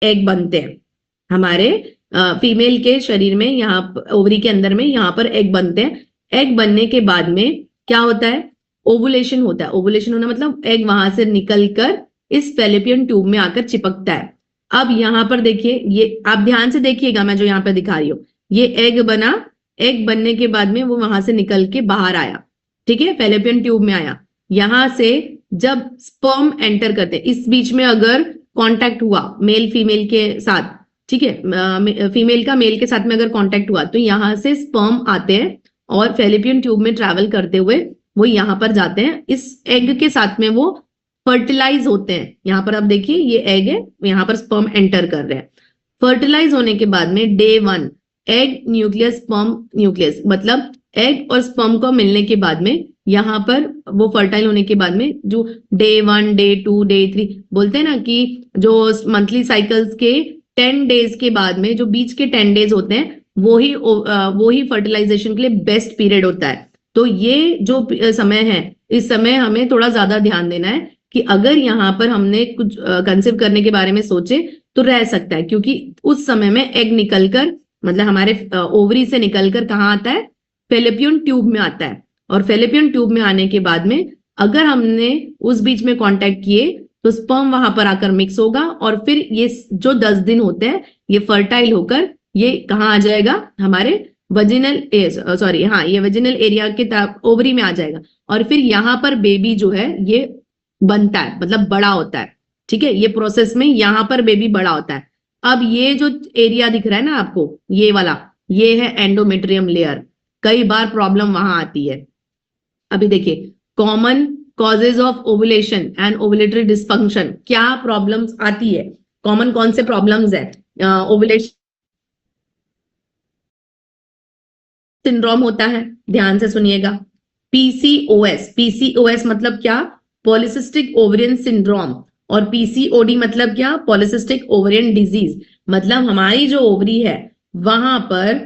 Egg बनते हैं हमारे फीमेल के शरीर में, यहाँ ओवरी के अंदर में यहाँ पर एग बनते हैं। एग बनने के बाद में क्या होता है, ओवुलेशन होता है। ओवुलेशन होना मतलब एग वहां से निकलकर इस फैलोपियन ट्यूब में आकर चिपकता है। अब यहाँ पर देखिए, ये आप ध्यान से देखिएगा, मैं जो यहाँ पे दिखा रही हूँ, ये एग बना, एग बनने के बाद में वो वहां से निकल के बाहर आया, ठीक है, फैलोपियन ट्यूब में आया। यहां से जब स्पर्म एंटर करते हैं, इस बीच में अगर कांटेक्ट हुआ मेल फीमेल के साथ, ठीक है, फीमेल का मेल के साथ में अगर कांटेक्ट हुआ, तो यहां से स्पर्म आते हैं और फैलोपियन ट्यूब में ट्रैवल करते हुए वो यहाँ पर जाते हैं। इस एग के साथ में वो फर्टिलाइज होते हैं। यहाँ पर आप देखिए, ये एग है, यहाँ पर स्पर्म एंटर कर रहे हैं। फर्टिलाइज होने के बाद में day 1 egg nucleus sperm nucleus, मतलब एग और स्पर्म को मिलने के बाद में यहाँ पर वो फर्टाइल होने के बाद में जो डे 1 डे 2 डे 3 बोलते हैं ना, कि जो मंथली साइकिल्स के 10 डेज के बाद में जो बीच के 10 डेज होते हैं वो ही फर्टिलाइजेशन के लिए बेस्ट पीरियड होता है। तो ये जो समय है, इस समय हमें थोड़ा ज्यादा ध्यान देना है कि अगर यहाँ पर हमने कुछ कंसीव करने के बारे में सोचे तो रह सकता है, क्योंकि उस समय में एग निकलकर, मतलब हमारे ओवरी से निकलकर कहाँ आता है, फैलोपियन ट्यूब में आता है। और फैलोपियन ट्यूब में आने के बाद में अगर हमने उस बीच में कांटेक्ट किए तो स्पर्म वहां पर आकर मिक्स होगा और फिर ये जो 10 दिन होते हैं ये फर्टाइल होकर ये कहाँ आ जाएगा, हमारे वजिनल ये वजिनल एरिया के तरफ ओवरी में आ जाएगा। और फिर यहाँ पर बेबी जो है ये बनता है, मतलब बड़ा होता है, ठीक है, ये प्रोसेस में यहाँ पर बेबी बड़ा होता है। अब ये जो एरिया दिख रहा है ना आपको, ये वाला, ये है एंडोमेट्रियम लेयर। कई बार प्रॉब्लम वहां आती है। अभी देखिए, common causes of ovulation and ovulatory dysfunction, क्या प्रॉब्लम्स आती है, कॉमन कौन से प्रॉब्लम्स है, ओवुलेशन सिंड्रोम होता है, ध्यान से सुनिएगा। पीसीओएस मतलब क्या, पॉलिसिस्टिक ओवरियन सिंड्रोम। और पीसीओडी मतलब क्या, पॉलिसिस्टिक ओवरियन डिजीज। मतलब हमारी जो ओवरी है वहां पर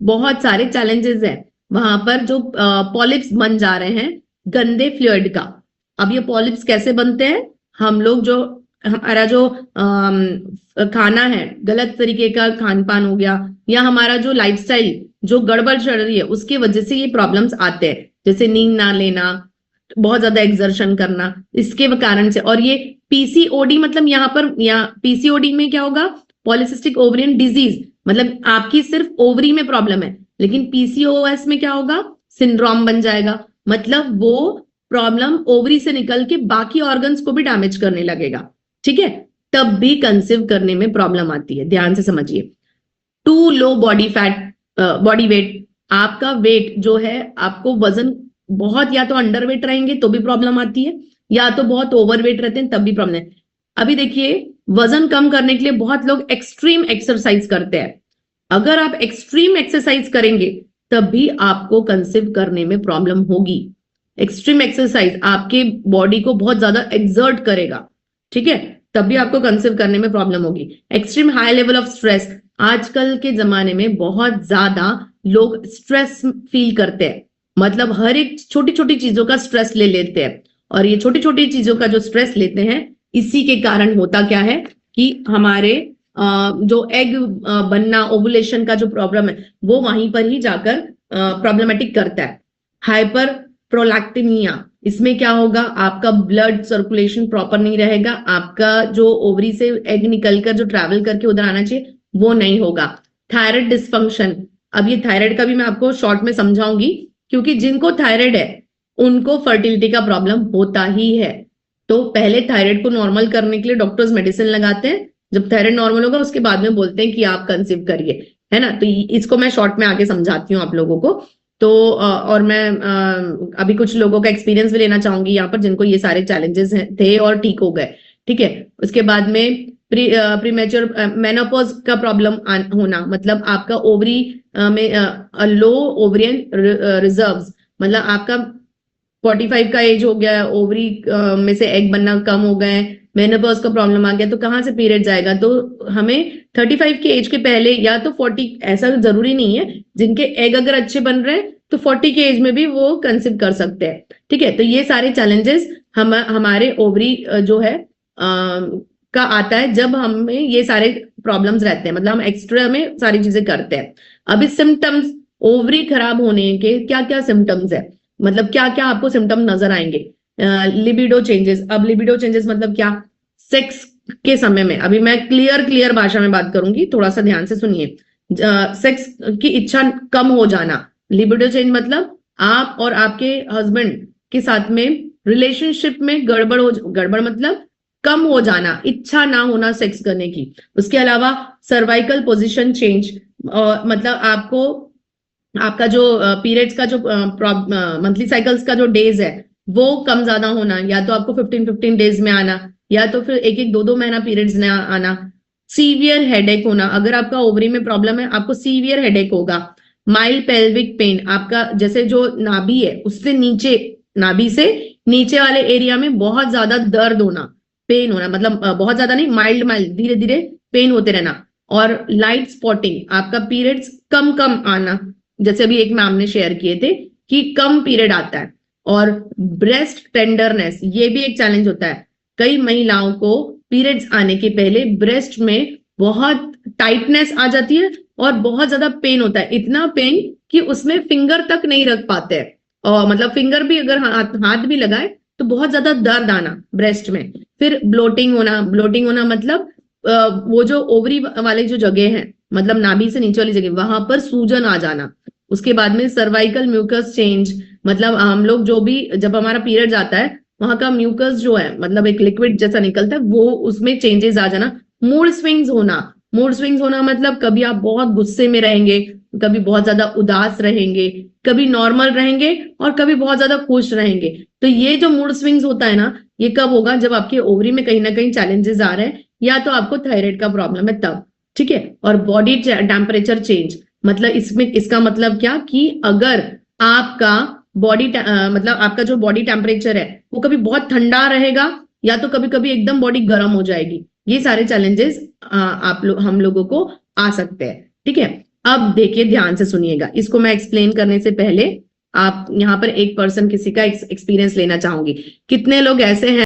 बहुत सारे चैलेंजेस है, वहां पर जो पॉलिप्स बन जा रहे हैं गंदे फ्लूइड का। अब ये पॉलिप्स कैसे बनते हैं, हम लोग जो हमारा जो खाना है, गलत तरीके का खान पान हो गया, या हमारा जो लाइफस्टाइल जो गड़बड़ चल रही है उसकी वजह से ये प्रॉब्लम्स आते हैं, जैसे नींद ना लेना, बहुत ज्यादा एक्सर्शन करना, इसके कारण से। और ये पीसीओडी मतलब यहाँ पर पीसीओडी में क्या होगा, पॉलिसिस्टिक ओवरियन डिजीज, मतलब आपकी सिर्फ ओवरी में प्रॉब्लम है, लेकिन पीसीओएस में क्या होगा, सिंड्रोम बन जाएगा, मतलब वो प्रॉब्लम ओवरी से निकल के बाकी ऑर्गन्स को भी डैमेज करने लगेगा, ठीक है, तब भी कंसीव करने में प्रॉब्लम आती है। ध्यान से समझिए। टू लो बॉडी वेट, आपका वेट जो है, आपको वजन बहुत, या तो अंडर वेट रहेंगे तो भी प्रॉब्लम आती है, या तो बहुत ओवर वेट रहते हैं तब भी प्रॉब्लम है। अभी देखिए, वजन कम करने के लिए बहुत लोग एक्सट्रीम एक्सरसाइज करते हैं। अगर आप एक्सट्रीम एक्सरसाइज करेंगे तब भी आपको कंसीव करने में प्रॉब्लम होगी। एक्सट्रीम एक्सरसाइज आपके बॉडी को बहुत ज्यादा एक्सर्ट करेगा, ठीक है, तब भी आपको कंसीव करने में प्रॉब्लम होगी। Extreme high level of stress, आजकल के जमाने में बहुत ज्यादा लोग स्ट्रेस फील करते हैं, मतलब हर एक छोटी छोटी चीजों का स्ट्रेस ले लेते हैं। और ये छोटी छोटी चीजों का जो स्ट्रेस लेते हैं, इसी के कारण होता क्या है कि हमारे जो एग बनना, ओवुलेशन का जो प्रॉब्लम है वो वहीं पर ही जाकर प्रॉब्लमेटिक करता है। हाइपर प्रोलैक्टिनिया, इसमें क्या होगा, आपका ब्लड सर्कुलेशन प्रॉपर नहीं रहेगा, आपका जो ओवरी से एग निकलकर जो ट्रैवल करके उधर आना चाहिए वो नहीं होगा। थायराइड डिस्फंक्शन, अब ये थायराइड का भी मैं आपको शॉर्ट में समझाऊंगी, क्योंकि जिनको थायराइड है उनको फर्टिलिटी का प्रॉब्लम होता ही है। तो पहले थायराइड को नॉर्मल करने के लिए डॉक्टर्स मेडिसिन लगाते हैं, जब थायराइड नॉर्मल होगा उसके बाद में बोलते हैं कि आप कंसीव करिए, है ना। तो इसको मैं शॉर्ट में आगे समझाती हूँ आप लोगों को। तो और मैं अभी कुछ लोगों का एक्सपीरियंस भी लेना चाहूंगी यहाँ पर, जिनको ये सारे चैलेंजेस थे और ठीक हो गए, ठीक है। उसके बाद में प्रीमेच्योर मेनोपॉज का प्रॉब्लम होना, मतलब आपका ओवरी में लो ओवरियन रिजर्व्स, मतलब आपका 45 का एज हो गया, ओवरी में से एग बनना कम हो गए, मेनोपॉज का प्रॉब्लम आ गया, तो कहाँ से पीरियड जाएगा। तो हमें 35 के एज के पहले या तो 40, ऐसा जरूरी नहीं है, जिनके एग अगर अच्छे बन रहे हैं तो 40 के एज में भी वो कंसीव कर सकते हैं, ठीक है। तो ये सारे चैलेंजेस हमारे ओवरी जो है का आता है जब हमें ये सारे प्रॉब्लम्स रहते हैं, मतलब हम एक्स्ट्रा में सारी चीजें करते हैं। अभी सिम्टम्स, ओवरी खराब होने के क्या क्या सिम्टम्स है, मतलब क्या क्या आपको सिम्टम नजर आएंगे। लिबिडो चेंजेस, अब लिबिडो चेंजेस मतलब क्या, सेक्स के समय में, अभी मैं क्लियर भाषा में बात करूंगी, थोड़ा सा ध्यान से सुनिए। सेक्स की इच्छा कम हो जाना, लिबिडो चेंज मतलब आप और आपके हस्बैंड के साथ में रिलेशनशिप में गड़बड़ मतलब कम हो जाना, इच्छा ना होना सेक्स करने की। उसके अलावा सर्वाइकल पोजीशन चेंज, मतलब आपको आपका जो पीरियड्स का जो मंथली साइकिल्स का जो डेज है वो कम ज्यादा होना, या तो आपको 15-15 डेज में आना, या तो फिर 1-1, 2-2 महीना पीरियड्स में आना। सीवियर हेडेक होना, अगर आपका ओवरी में प्रॉब्लम है आपको सीवियर हेडेक होगा। माइल्ड पेल्विक पेन, आपका जैसे जो नाभि है उससे नीचे, नाभि से नीचे वाले एरिया में बहुत ज्यादा दर्द होना, पेन होना, मतलब बहुत ज्यादा नहीं, माइल्ड माइल्ड, धीरे धीरे पेन होते रहना। और लाइट स्पॉटिंग, आपका पीरियड्स कम कम आना, जैसे अभी एक मैम ने शेयर किए थे कि कम पीरियड आता है। और ब्रेस्ट टेंडरनेस, ये भी एक चैलेंज होता है। कई महिलाओं को पीरियड्स आने के पहले ब्रेस्ट में बहुत टाइटनेस आ जाती है और बहुत ज्यादा पेन होता है, इतना पेन कि उसमें फिंगर तक नहीं रख पाते हैं, और मतलब फिंगर भी अगर हाथ भी लगाए तो बहुत ज्यादा दर्द आना ब्रेस्ट में। फिर ब्लोटिंग होना मतलब वो जो ओवरी वाले जो जगह है, मतलब नाभि से नीचे वाली जगह, वहां पर सूजन आ जाना। उसके बाद में सर्वाइकल म्यूकस चेंज, मतलब हम लोग जो भी, जब हमारा पीरियड आता है वहां का म्यूकस जो है, मतलब एक लिक्विड जैसा निकलता है, वो उसमें चेंजेस आ जाना। मूड स्विंग्स होना मतलब कभी आप बहुत गुस्से में रहेंगे, कभी बहुत ज्यादा उदास रहेंगे, कभी नॉर्मल रहेंगे और कभी बहुत ज्यादा खुश रहेंगे। तो ये जो मूड स्विंग्स होता है ना, ये कब होगा, जब आपके ओवरी में कहीं ना कहीं चैलेंजेस आ रहे हैं, या तो आपको थायराइड का प्रॉब्लम है तब, ठीक है। और बॉडी टेम्परेचर चेंज, मतलब इसमें इसका मतलब क्या कि अगर आपका मतलब आपका जो बॉडी टेम्परेचर है वो कभी बहुत ठंडा रहेगा, या तो कभी कभी एकदम बॉडी गर्म हो जाएगी। ये सारे चैलेंजेस हम लोगों को आ सकते हैं, ठीक है। अब देखिए, ध्यान से सुनिएगा, इसको मैं एक्सप्लेन करने से पहले आप यहाँ पर एक पर्सन किसी का एक्सपीरियंस लेना चाहूंगी। कितने लोग ऐसे हैं